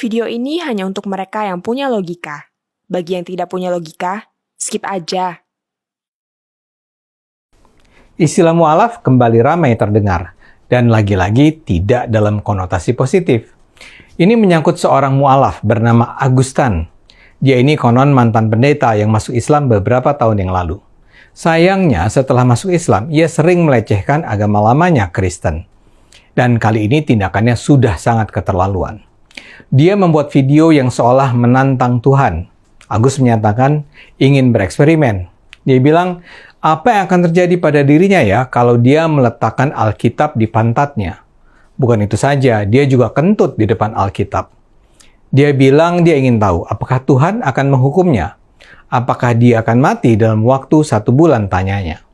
Video ini hanya untuk mereka yang punya logika. Bagi yang tidak punya logika, skip aja. Istilah mu'alaf kembali ramai terdengar, dan lagi-lagi tidak dalam konotasi positif. Ini menyangkut seorang mu'alaf bernama Agustan. Dia ini konon mantan pendeta yang masuk Islam beberapa tahun yang lalu. Sayangnya setelah masuk Islam, ia sering melecehkan agama lamanya, Kristen. Dan kali ini tindakannya sudah sangat keterlaluan. Dia membuat video yang seolah menantang Tuhan. Agus menyatakan ingin bereksperimen. Dia bilang, apa yang akan terjadi pada dirinya ya kalau dia meletakkan Alkitab di pantatnya? Bukan itu saja, dia juga kentut di depan Alkitab. Dia bilang dia ingin tahu apakah Tuhan akan menghukumnya. Apakah dia akan mati dalam waktu 1 bulan, tanyanya.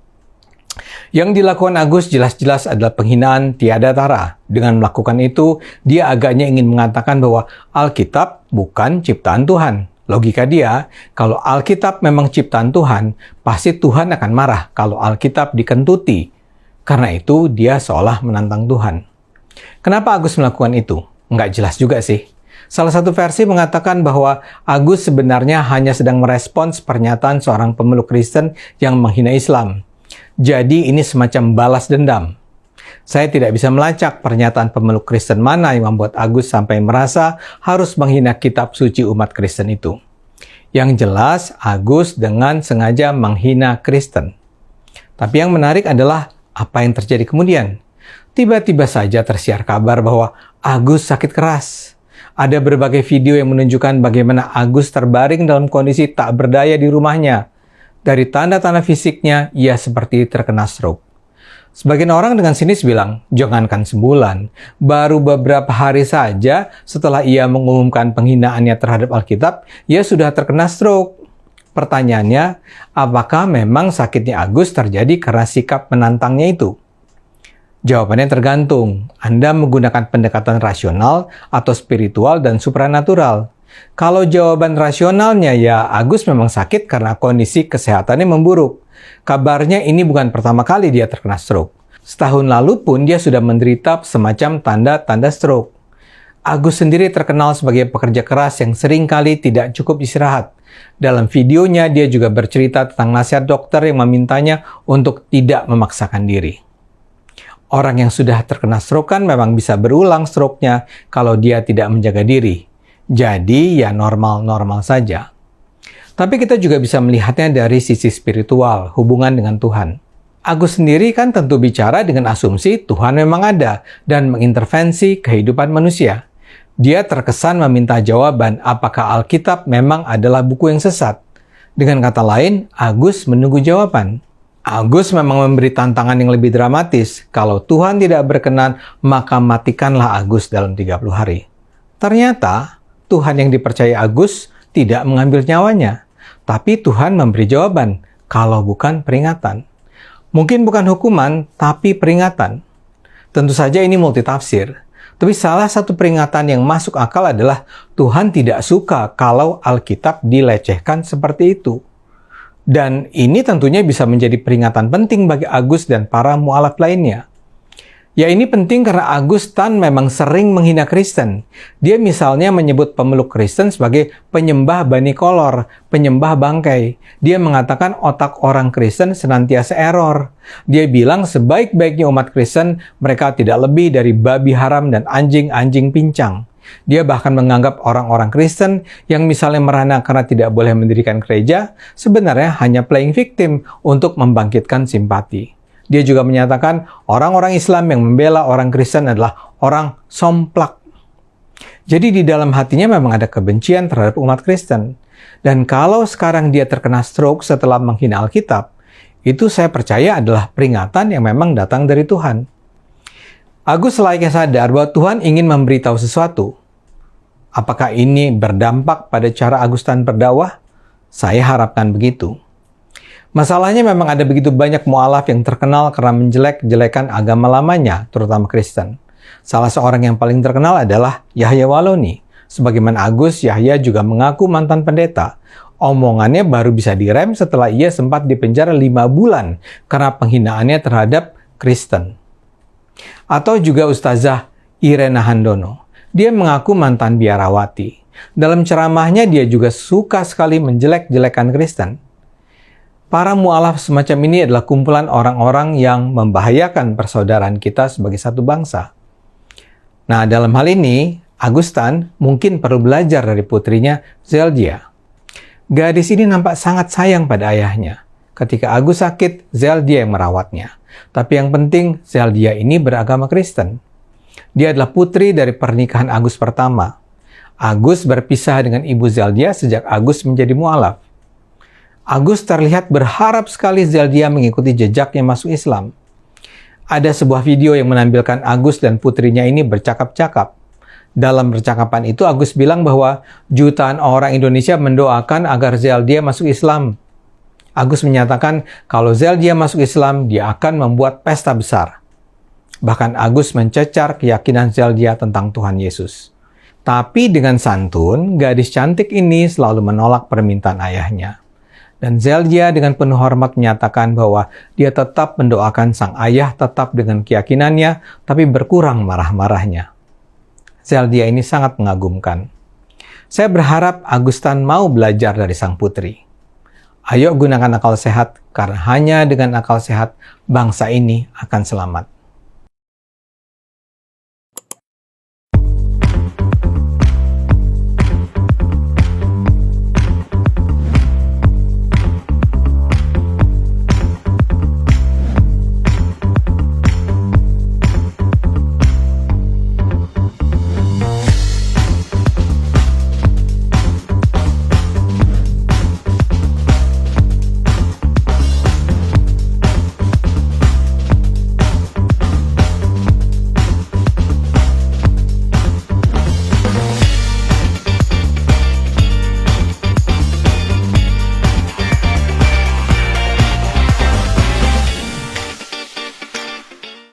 Yang dilakukan Agus jelas-jelas adalah penghinaan tiada tara. Dengan melakukan itu, dia agaknya ingin mengatakan bahwa Alkitab bukan ciptaan Tuhan. Logika dia, kalau Alkitab memang ciptaan Tuhan, pasti Tuhan akan marah kalau Alkitab dikentuti. Karena itu, dia seolah menantang Tuhan. Kenapa Agus melakukan itu? Nggak jelas juga sih. Salah satu versi mengatakan bahwa Agus sebenarnya hanya sedang merespons pernyataan seorang pemeluk Kristen yang menghina Islam. Jadi ini semacam balas dendam. Saya tidak bisa melacak pernyataan pemeluk Kristen mana yang membuat Agus sampai merasa harus menghina kitab suci umat Kristen itu. Yang jelas, Agus dengan sengaja menghina Kristen. Tapi yang menarik adalah apa yang terjadi kemudian. Tiba-tiba saja tersiar kabar bahwa Agus sakit keras. Ada berbagai video yang menunjukkan bagaimana Agus terbaring dalam kondisi tak berdaya di rumahnya. Dari tanda-tanda fisiknya, ia seperti terkena stroke. Sebagian orang dengan sinis bilang, jangankan sebulan, baru beberapa hari saja setelah ia mengumumkan penghinaannya terhadap Alkitab, ia sudah terkena stroke. Pertanyaannya, apakah memang sakitnya Agus terjadi karena sikap menantangnya itu? Jawabannya tergantung. Anda menggunakan pendekatan rasional atau spiritual dan supranatural. Kalau jawaban rasionalnya ya Agus memang sakit karena kondisi kesehatannya memburuk. Kabarnya ini bukan pertama kali dia terkena stroke. Setahun lalu pun dia sudah menderita semacam tanda-tanda stroke. Agus sendiri terkenal sebagai pekerja keras yang seringkali tidak cukup istirahat. Dalam videonya dia juga bercerita tentang nasihat dokter yang memintanya untuk tidak memaksakan diri. Orang yang sudah terkena stroke kan memang bisa berulang stroke-nya kalau dia tidak menjaga diri. Jadi ya normal-normal saja. Tapi kita juga bisa melihatnya dari sisi spiritual, hubungan dengan Tuhan. Agus sendiri kan tentu bicara dengan asumsi Tuhan memang ada dan mengintervensi kehidupan manusia. Dia terkesan meminta jawaban apakah Alkitab memang adalah buku yang sesat. Dengan kata lain, Agus menunggu jawaban. Agus memang memberi tantangan yang lebih dramatis. Kalau Tuhan tidak berkenan, maka matikanlah Agus dalam 30 hari. Ternyata, Tuhan yang dipercaya Agus tidak mengambil nyawanya. Tapi Tuhan memberi jawaban, kalau bukan peringatan. Mungkin bukan hukuman, tapi peringatan. Tentu saja ini multitafsir. Tapi salah satu peringatan yang masuk akal adalah Tuhan tidak suka kalau Alkitab dilecehkan seperti itu. Dan ini tentunya bisa menjadi peringatan penting bagi Agus dan para mu'alaf lainnya. Ya ini penting karena Agustan memang sering menghina Kristen. Dia misalnya menyebut pemeluk Kristen sebagai penyembah bani kolor, penyembah bangkai. Dia mengatakan otak orang Kristen senantiasa error. Dia bilang sebaik-baiknya umat Kristen, mereka tidak lebih dari babi haram dan anjing-anjing pincang. Dia bahkan menganggap orang-orang Kristen yang misalnya merana karena tidak boleh mendirikan gereja, sebenarnya hanya playing victim untuk membangkitkan simpati. Dia juga menyatakan orang-orang Islam yang membela orang Kristen adalah orang somplak. Jadi di dalam hatinya memang ada kebencian terhadap umat Kristen. Dan kalau sekarang dia terkena stroke setelah menghina Alkitab, itu saya percaya adalah peringatan yang memang datang dari Tuhan. Agus selayaknya sadar bahwa Tuhan ingin memberitahu sesuatu. Apakah ini berdampak pada cara Agustan berdakwah? Saya harapkan begitu. Masalahnya memang ada begitu banyak mu'alaf yang terkenal karena menjelek-jelekan agama lamanya, terutama Kristen. Salah seorang yang paling terkenal adalah Yahya Waloni. Sebagaimana Agus, Yahya juga mengaku mantan pendeta. Omongannya baru bisa direm setelah ia sempat dipenjara 5 bulan karena penghinaannya terhadap Kristen. Atau juga Ustazah Irena Handono. Dia mengaku mantan biarawati. Dalam ceramahnya dia juga suka sekali menjelek-jelekan Kristen. Para mu'alaf semacam ini adalah kumpulan orang-orang yang membahayakan persaudaraan kita sebagai satu bangsa. Nah, dalam hal ini, Augustan mungkin perlu belajar dari putrinya Zeldia. Gadis ini nampak sangat sayang pada ayahnya. Ketika Agus sakit, Zeldia yang merawatnya. Tapi yang penting, Zeldia ini beragama Kristen. Dia adalah putri dari pernikahan Agus pertama. Agus berpisah dengan ibu Zeldia sejak Agus menjadi mu'alaf. Agus terlihat berharap sekali Zeldia mengikuti jejaknya masuk Islam. Ada sebuah video yang menampilkan Agus dan putrinya ini bercakap-cakap. Dalam percakapan itu, Agus bilang bahwa jutaan orang Indonesia mendoakan agar Zeldia masuk Islam. Agus menyatakan kalau Zeldia masuk Islam, dia akan membuat pesta besar. Bahkan Agus mencecar keyakinan Zeldia tentang Tuhan Yesus. Tapi dengan santun, gadis cantik ini selalu menolak permintaan ayahnya. Dan Zeldia dengan penuh hormat menyatakan bahwa dia tetap mendoakan sang ayah tetap dengan keyakinannya, tapi berkurang marah-marahnya. Zeldia ini sangat mengagumkan. Saya berharap Augustan mau belajar dari sang putri. Ayo gunakan akal sehat, karena hanya dengan akal sehat bangsa ini akan selamat.